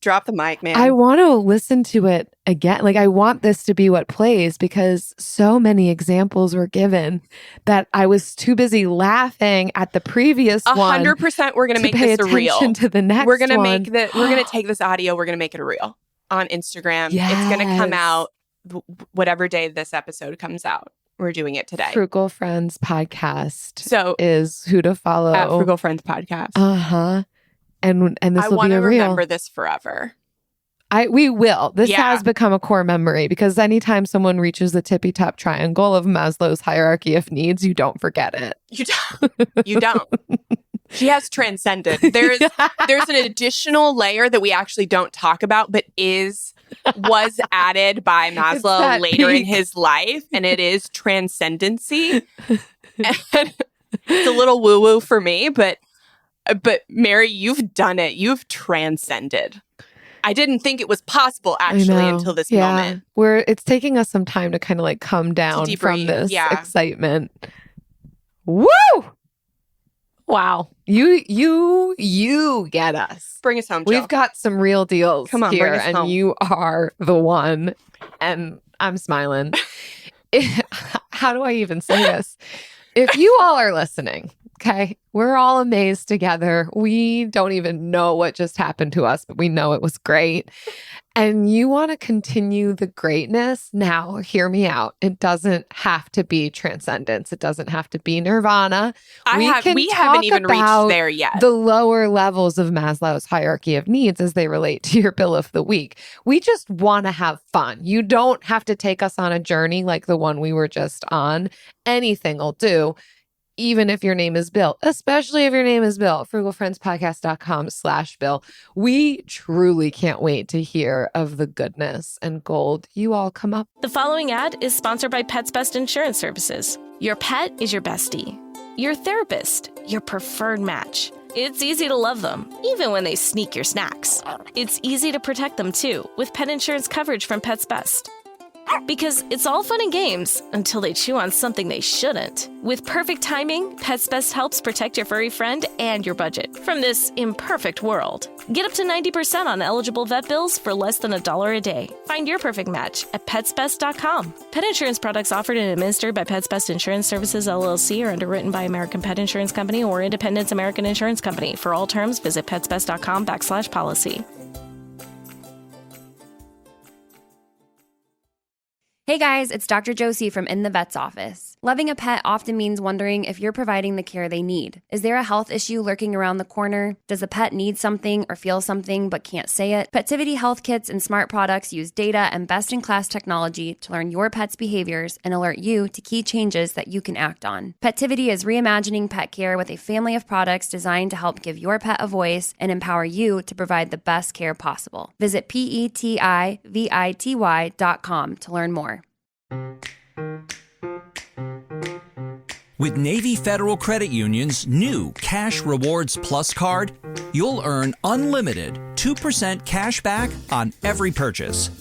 Drop the mic, man.
I want to listen to it again. I want this to be what plays because so many examples were given that I was too busy laughing at the previous
100%. We're going to make this a reel.
To the next
we're going to
one.
we're going to take this audio. We're going to make it a reel on Instagram.
Yes.
It's going to come out whatever day this episode comes out. We're doing it today.
Frugal Friends Podcast.
So
is who to follow
at Frugal Friends Podcast.
And this
I
will
want
be
to
a reel.
remember this forever.
We will. This has become a core memory because anytime someone reaches the tippy top triangle of Maslow's hierarchy of needs, you don't forget it.
You don't. She has transcended. There's an additional layer that we actually don't talk about, but was added by Maslow later in his life, and it is transcendency. And it's a little woo-woo for me, but Mary, you've done it. You've transcended. I didn't think it was possible actually until this moment.
It's taking us some time to kind of come down from this excitement. Woo! Wow. You get us.
Bring us home, Jill.
We've got some real deals
Come on,
here,
bring us
and
home.
you are the one. And I'm smiling. How do I even say this? If you all are listening, okay, we're all amazed together. We don't even know what just happened to us, but we know it was great. And you want to continue the greatness? Now, hear me out. It doesn't have to be transcendence. It doesn't have to be nirvana.
We haven't even reached there yet.
The lower levels of Maslow's hierarchy of needs as they relate to your bill of the week. We just want to have fun. You don't have to take us on a journey like the one we were just on. Anything will do. Even if your name is Bill, especially if your name is Bill, frugalfriendspodcast.com/Bill. We truly can't wait to hear of the goodness and gold you all come up.
The following ad is sponsored by Pets Best Insurance Services. Your pet is your bestie, your therapist, your preferred match. It's easy to love them, even when they sneak your snacks. It's easy to protect them, too, with pet insurance coverage from Pets Best. Because it's all fun and games until they chew on something they shouldn't. With perfect timing, Pets Best helps protect your furry friend and your budget from this imperfect world. Get up to 90% on eligible vet bills for less than $1 a day. Find your perfect match at PetsBest.com. Pet insurance products offered and administered by Pets Best Insurance Services, LLC, are underwritten by American Pet Insurance Company or Independence American Insurance Company. For all terms, visit PetsBest.com/policy.
Hey guys, it's Dr. Josie from In the Vet's Office. Loving a pet often means wondering if you're providing the care they need. Is there a health issue lurking around the corner? Does the pet need something or feel something but can't say it? Petivity Health Kits and smart products use data and best-in-class technology to learn your pet's behaviors and alert you to key changes that you can act on. Petivity is reimagining pet care with a family of products designed to help give your pet a voice and empower you to provide the best care possible. Visit PETIVITY.com to learn more.
With Navy Federal Credit Union's new Cash Rewards Plus card, you'll earn unlimited 2% cash back on every purchase,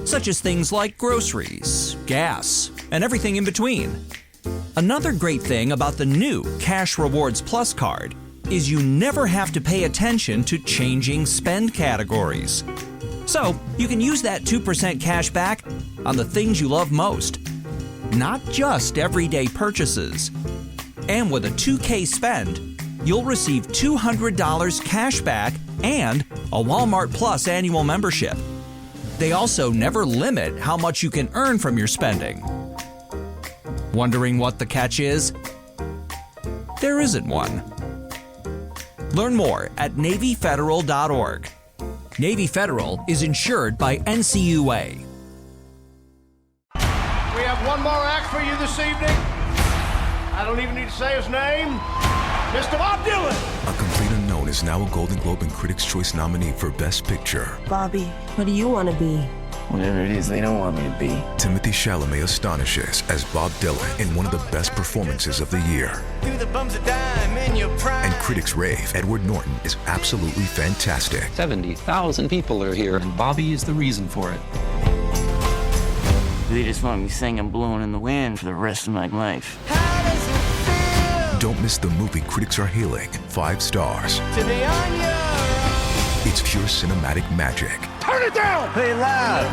such as things like groceries, gas, and everything in between. Another great thing about the new Cash Rewards Plus card is you never have to pay attention to changing spend categories. So you can use that 2% cash back on the things you love most, not just everyday purchases. And with a $2K spend, you'll receive $200 cash back and a Walmart Plus annual membership. They also never limit how much you can earn from your spending. Wondering what the catch is? There isn't one. Learn more at NavyFederal.org. Navy Federal is insured by NCUA.
We have one more act for you this evening. I don't even need to say his name. Mr. Bob Dylan.
A Complete Unknown is now a Golden Globe and Critics' Choice nominee for Best Picture.
Bobby, what do you want to be?
Whatever it is they don't want me to be.
Timothy Chalamet astonishes as Bob Dylan in one of the best performances of the year.
Through the bumps of dime in your prime.
And critics rave Edward Norton is absolutely fantastic.
70,000 people are here, and Bobby is the reason for it.
They just want me singing Blowing in the Wind for the rest of my life.
Don't miss the movie critics are hailing 5 stars.
To be on your own.
It's pure cinematic magic.
Turn it down!
Play loud!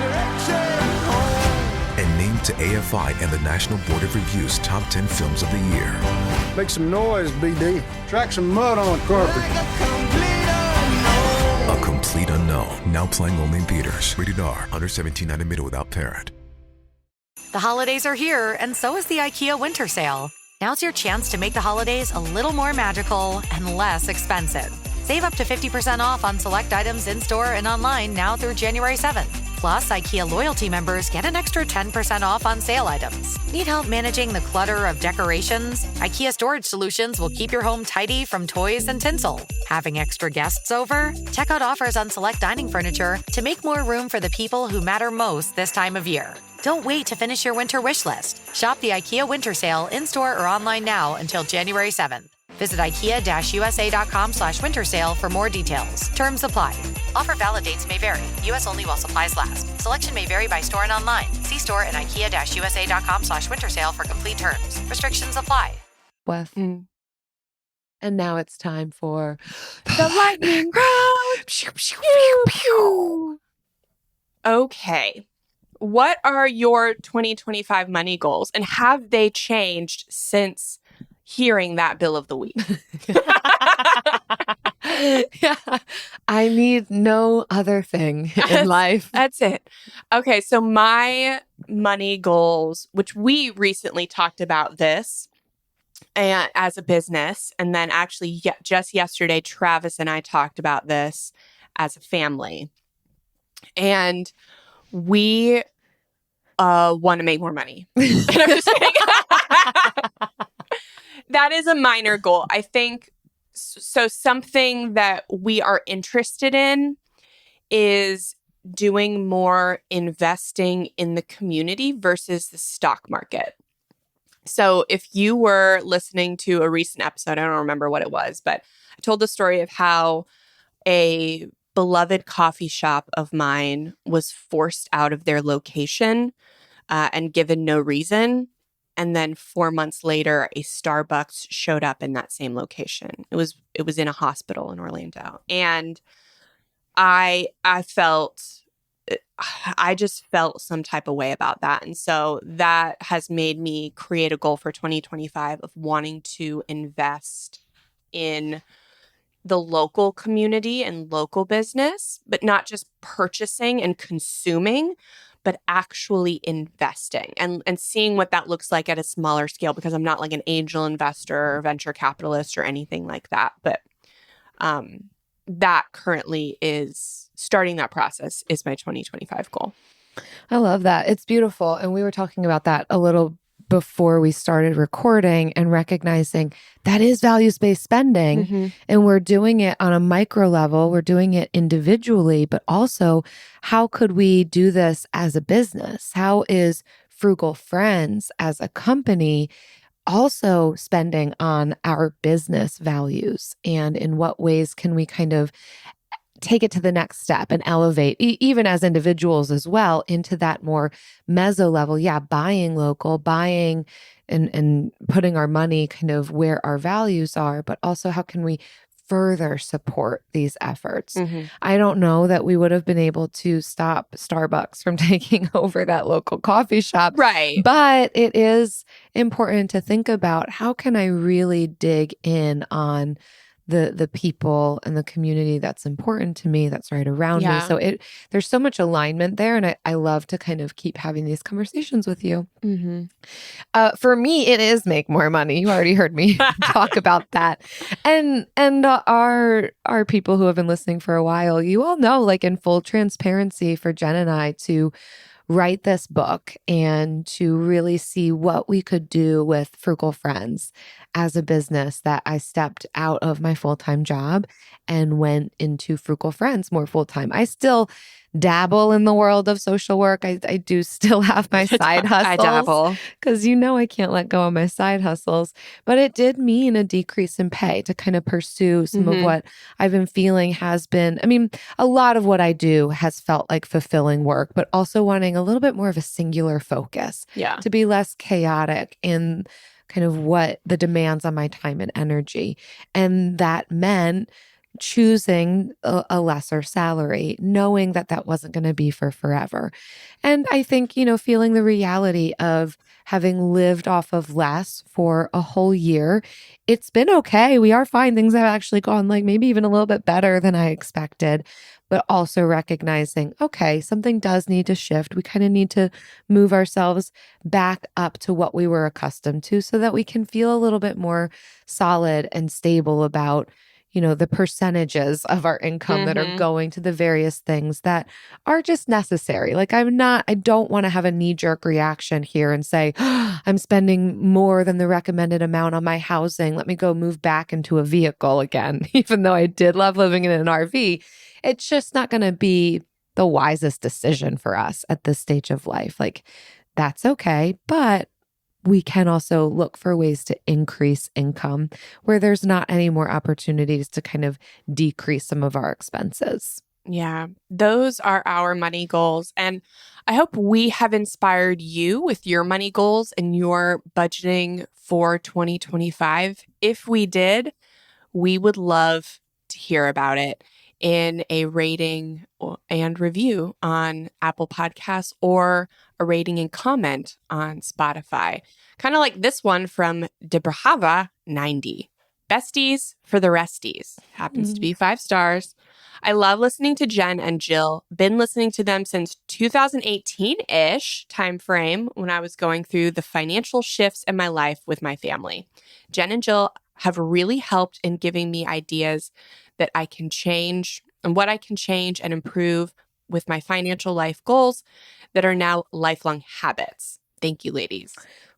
And named to AFI and the National Board of Review's Top 10 Films of the Year.
Make some noise, BD. Track some mud on the carpet.
A Complete Unknown. Now playing only in theaters. Rated R. Under 17 and admitted without parent.
The holidays are here, and so is the IKEA winter sale. Now's your chance to make the holidays a little more magical and less expensive. Save up to 50% off on select items in-store and online now through January 7th. Plus, IKEA loyalty members get an extra 10% off on sale items. Need help managing the clutter of decorations? IKEA Storage Solutions will keep your home tidy from toys and tinsel. Having extra guests over? Check out offers on select dining furniture to make more room for the people who matter most this time of year. Don't wait to finish your winter wish list. Shop the IKEA winter sale in-store or online now until January 7th. Visit IKEA-USA.com/winter sale for more details. Terms apply. Offer valid dates may vary. U.S. only while supplies last. Selection may vary by store and online. See store and IKEA-USA.com/winter sale for complete terms. Restrictions apply.
And now it's time for the lightning round. Pew, pew, pew.
Okay. What are your 2025 money goals, and have they changed since hearing that bill of the week?
Yeah, I need no other thing in life.
That's it. Okay, so my money goals, which we recently talked about this and as a business, and then actually just yesterday, Travis and I talked about this as a family. And we want to make more money. And I'm just kidding. That is a minor goal. I think so. Something that we are interested in is doing more investing in the community versus the stock market. So if you were listening to a recent episode, I don't remember what it was, but I told the story of how a beloved coffee shop of mine was forced out of their location and given no reason. And then 4 months later, a Starbucks showed up in that same location. It was in a hospital in Orlando. And I just felt some type of way about that. And so that has made me create a goal for 2025 of wanting to invest in the local community and local business, but not just purchasing and consuming, but actually investing and seeing what that looks like at a smaller scale, because I'm not like an angel investor or venture capitalist or anything like that. But that currently is starting that process is my 2025 goal.
I love that. It's beautiful. And we were talking about that a little before we started recording, and recognizing that is values-based spending. And we're doing it on a micro level. We're doing it individually, but also how could we do this as a business? How is Frugal Friends as a company also spending on our business values? And in what ways can we kind of take it to the next step and elevate, even as individuals as well, into that more meso level? Yeah, buying local, buying and putting our money kind of where our values are, but also how can we further support these efforts? I don't know that we would have been able to stop Starbucks from taking over that local coffee shop.
Right.
But it is important to think about, how can I really dig in on the people and the community that's important to me, that's right around me. So there's so much alignment there. And I love to kind of keep having these conversations with you. For me, it is make more money. You already heard me talk about that. And our people who have been listening for a while, you all know, like, in full transparency, for Jen and I to write this book and to really see what we could do with Frugal Friends as a business, that I stepped out of my full-time job and went into Frugal Friends more full-time. I still dabble in the world of social work. I do still have my side hustles.
I dabble.
Because I can't let go of my side hustles. But it did mean a decrease in pay to kind of pursue some of what I've been feeling has been, a lot of what I do has felt like fulfilling work, but also wanting a little bit more of a singular focus. To be less chaotic in kind of what the demands on my time and energy. And that meant choosing a lesser salary, knowing that that wasn't going to be for forever. And I think, feeling the reality of having lived off of less for a whole year, it's been okay. We are fine. Things have actually gone like maybe even a little bit better than I expected, but also recognizing, okay, something does need to shift. We kind of need to move ourselves back up to what we were accustomed to so that we can feel a little bit more solid and stable about the percentages of our income that are going to the various things that are just necessary. Like, I don't want to have a knee-jerk reaction here and say, I'm spending more than the recommended amount on my housing. Let me go move back into a vehicle again. Even though I did love living in an RV, it's just not going to be the wisest decision for us at this stage of life. Like, that's okay, but we can also look for ways to increase income where there's not any more opportunities to kind of decrease some of our expenses.
Yeah, those are our money goals. And I hope we have inspired you with your money goals and your budgeting for 2025. If we did, we would love to hear about it in a rating and review on Apple Podcasts, or a rating and comment on Spotify. Kind of like this one from Debrahava 90. Besties for the resties. Happens to be 5 stars. I love listening to Jen and Jill. Been listening to them since 2018-ish timeframe, when I was going through the financial shifts in my life with my family. Jen and Jill have really helped in giving me ideas that I can change and what I can change and improve with my financial life goals that are now lifelong habits. Thank you, ladies.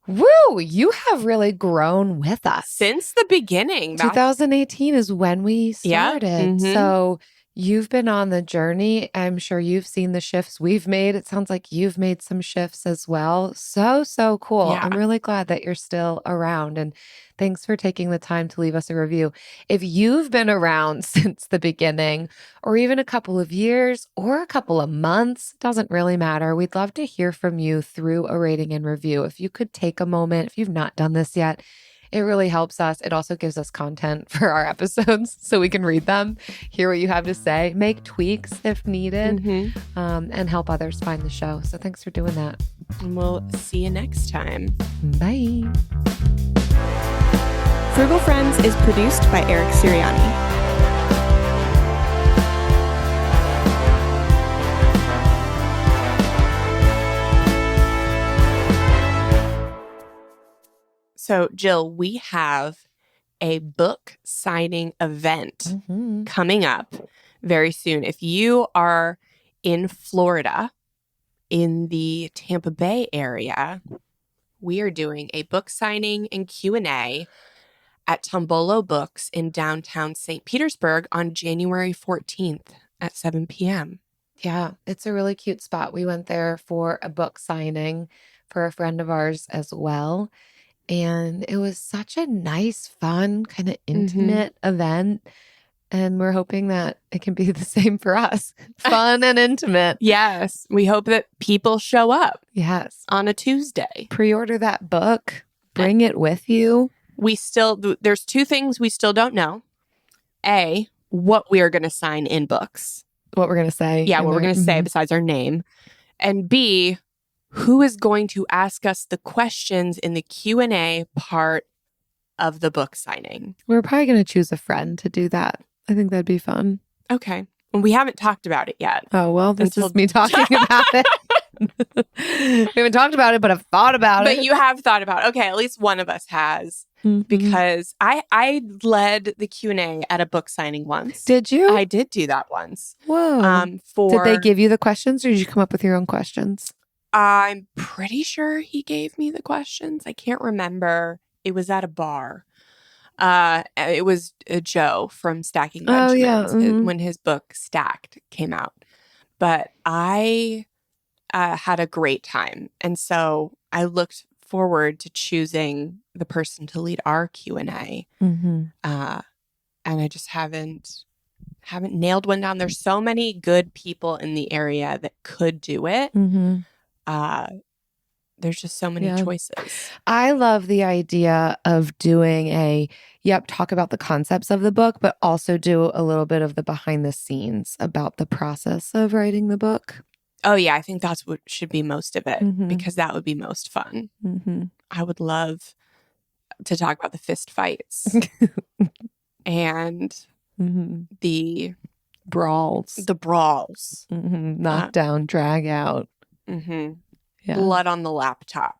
Woo! You have really grown with us.
Since the beginning.
2018 is when we started. So you've been on the journey. I'm sure you've seen the shifts we've made. It sounds like you've made some shifts as well. So cool.
Yeah.
I'm really glad that you're still around. And thanks for taking the time to leave us a review. If you've been around since the beginning, or even a couple of years or a couple of months, doesn't really matter. We'd love to hear from you through a rating and review. If you could take a moment, if you've not done this yet, it really helps us. It also gives us content for our episodes so we can read them, hear what you have to say, make tweaks if needed, and help others find the show. So thanks for doing that.
And we'll see you next time.
Bye.
Frugal Friends is produced by Eric Siriani. So, Jill, we have a book signing event coming up very soon. If you are in Florida, in the Tampa Bay area, we are doing a book signing and Q&A at Tombolo Books in downtown St. Petersburg on January 14th at 7 p.m.
Yeah, it's a really cute spot. We went there for a book signing for a friend of ours as well. And it was such a nice, fun, kind of intimate event. And we're hoping that it can be the same for us. Fun and intimate.
Yes. We hope that people show up.
Yes.
On a Tuesday.
Pre-order that book. Bring it with you.
There's two things we still don't know. A, what we are going to sign in books.
What we're going to say.
Yeah, what we're going to say besides our name. And B, who is going to ask us the questions in the Q&A part of the book signing?
We're probably going to choose a friend to do that. I think that'd be fun.
Okay. Well, we haven't talked about it yet.
Oh, well, this is me talking about it. We haven't talked about it, but I've thought about it.
But you have thought about it. Okay, at least one of us has. Because I led the Q&A at a book signing once.
Did you?
I did do that once.
Whoa. Did they give you the questions or did you come up with your own questions?
I'm pretty sure he gave me the questions. I can't remember. It was at a bar. It was Joe from Stacking Benjamins when his book Stacked came out. But I had a great time. And so I looked forward to choosing the person to lead our Q&A. And I just haven't nailed one down. There's so many good people in the area that could do it. There's just so many choices.
I love the idea of doing talk about the concepts of the book, but also do a little bit of the behind the scenes about the process of writing the book.
Oh, yeah. I think that's what should be most of it because that would be most fun. I would love to talk about the fist fights and the
brawls. Knockdown, drag out.
Blood on the laptop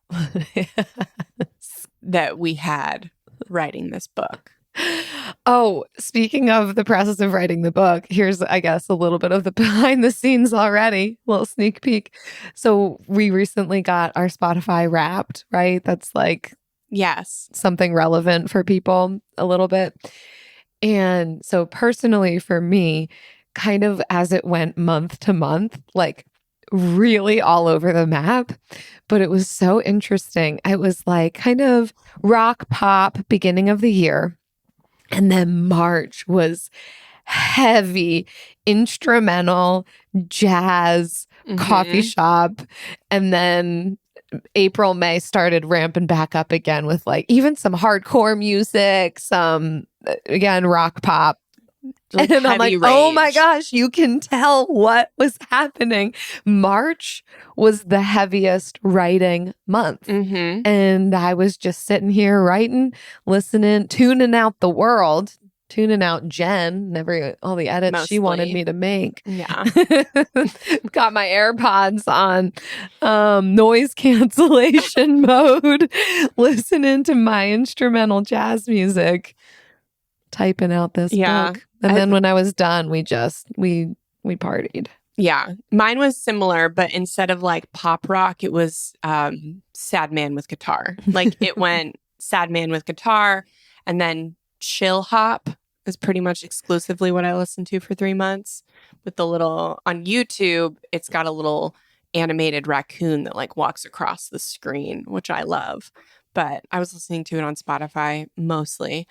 that we had writing this book.
Oh, speaking of the process of writing the book, here's, I guess, a little bit of the behind the scenes already, a little sneak peek. So we recently got our Spotify Wrapped, right? That's like,
yes,
something relevant for people a little bit. And so personally for me, kind of as it went month to month, like really all over the map, but it was so interesting. It was like kind of rock pop beginning of the year. And then March was heavy instrumental, jazz, coffee shop. And then April, May started ramping back up again with like even some hardcore music, some, again, rock pop.
Like
and I'm like,
rage.
oh my gosh, you can tell what was happening. March was the heaviest writing month. And I was just sitting here writing, listening, tuning out the world, tuning out Jen, all the edits she wanted me to make.
Yeah.
Got my AirPods on noise cancellation mode, listening to my instrumental jazz music, typing out this book. And then when I was done, we partied.
Yeah. Mine was similar, but instead of like pop rock, it was sad man with guitar. Like it went sad man with guitar, and then chill hop is pretty much exclusively what I listened to for 3 months. With the little, on YouTube, it's got a little animated raccoon that like walks across the screen, which I love. But I was listening to it on Spotify mostly.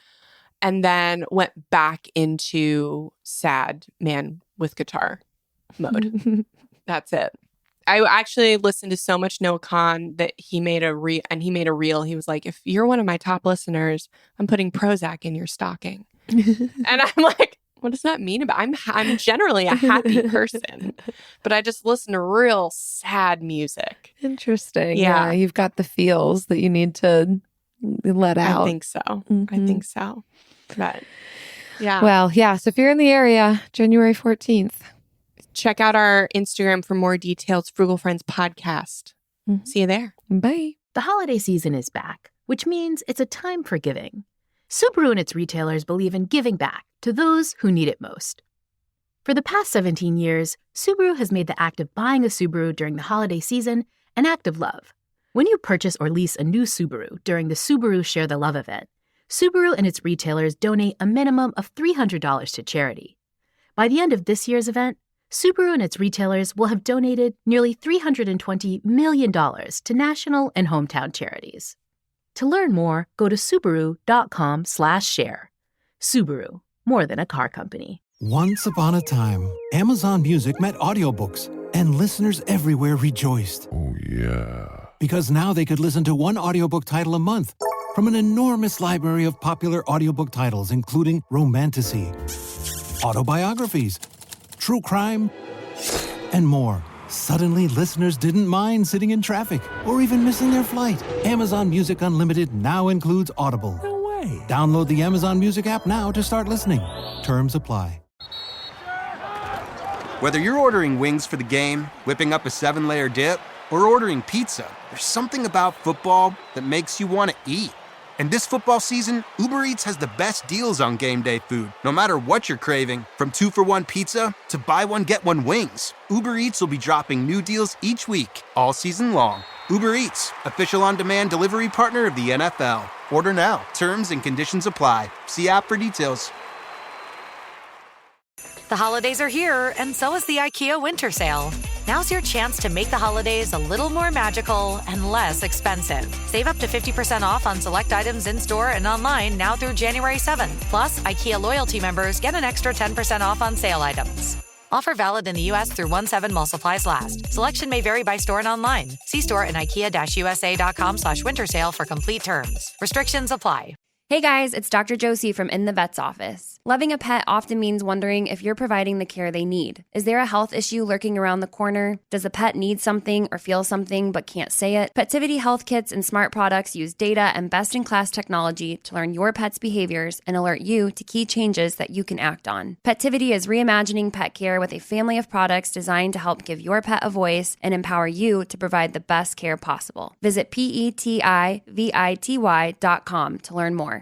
And then went back into sad man with guitar mode. That's it. I actually listened to so much Noah Khan that he made a reel. He was like, if you're one of my top listeners, I'm putting Prozac in your stocking. And I'm like, what does that mean? I'm generally a happy person, but I just listen to real sad music.
Interesting. Yeah. You've got the feels that you need to let out.
I think so. I think so. But yeah.
Well, yeah. So if you're in the area, January 14th.
Check out our Instagram for more details. Frugal Friends Podcast. See you there.
Bye.
The holiday season is back. which means it's a time for giving. Subaru and its retailers believe in giving back to those who need it most. For the past 17 years, Subaru has made the act of buying a Subaru during the holiday season an act of love. When you purchase or lease a new Subaru during the Subaru Share the Love event, Subaru and its retailers donate a minimum of $300 to charity. By the end of this year's event, Subaru and its retailers will have donated nearly $320 million to national and hometown charities. To learn more, go to Subaru.com/share. Subaru, more than a car company.
Once upon a time, Amazon Music met audiobooks, and listeners everywhere rejoiced.
Oh, yeah.
Because now they could listen to one audiobook title a month from an enormous library of popular audiobook titles, including romantasy, autobiographies, true crime, and more. Suddenly, listeners didn't mind sitting in traffic or even missing their flight. Amazon Music Unlimited now includes Audible.
No way.
Download the Amazon Music app now to start listening. Terms apply.
Whether you're ordering wings for the game, whipping up a 7-layer dip, or ordering pizza, there's something about football that makes you want to eat. And this football season, Uber Eats has the best deals on game day food. No matter what you're craving, from 2-for-1 pizza to buy one, get one wings, Uber Eats will be dropping new deals each week, all season long. Uber Eats, official on-demand delivery partner of the NFL. Order now. Terms and conditions apply. See app for details.
The holidays are here, and so is the IKEA winter sale. Now's your chance to make the holidays a little more magical and less expensive. Save up to 50% off on select items in-store and online now through January 7th. Plus, IKEA loyalty members get an extra 10% off on sale items. Offer valid in the U.S. through 1/7 while supplies last. Selection may vary by store and online. See store and IKEA-USA.com/winter sale for complete terms. Restrictions apply.
Hey guys, it's Dr. Josie from In the Vet's Office. Loving a pet often means wondering if you're providing the care they need. Is there a health issue lurking around the corner? Does the pet need something or feel something but can't say it? Petivity Health Kits and Smart Products use data and best-in-class technology to learn your pet's behaviors and alert you to key changes that you can act on. Petivity is reimagining pet care with a family of products designed to help give your pet a voice and empower you to provide the best care possible. Visit PETIVITY.com to learn more.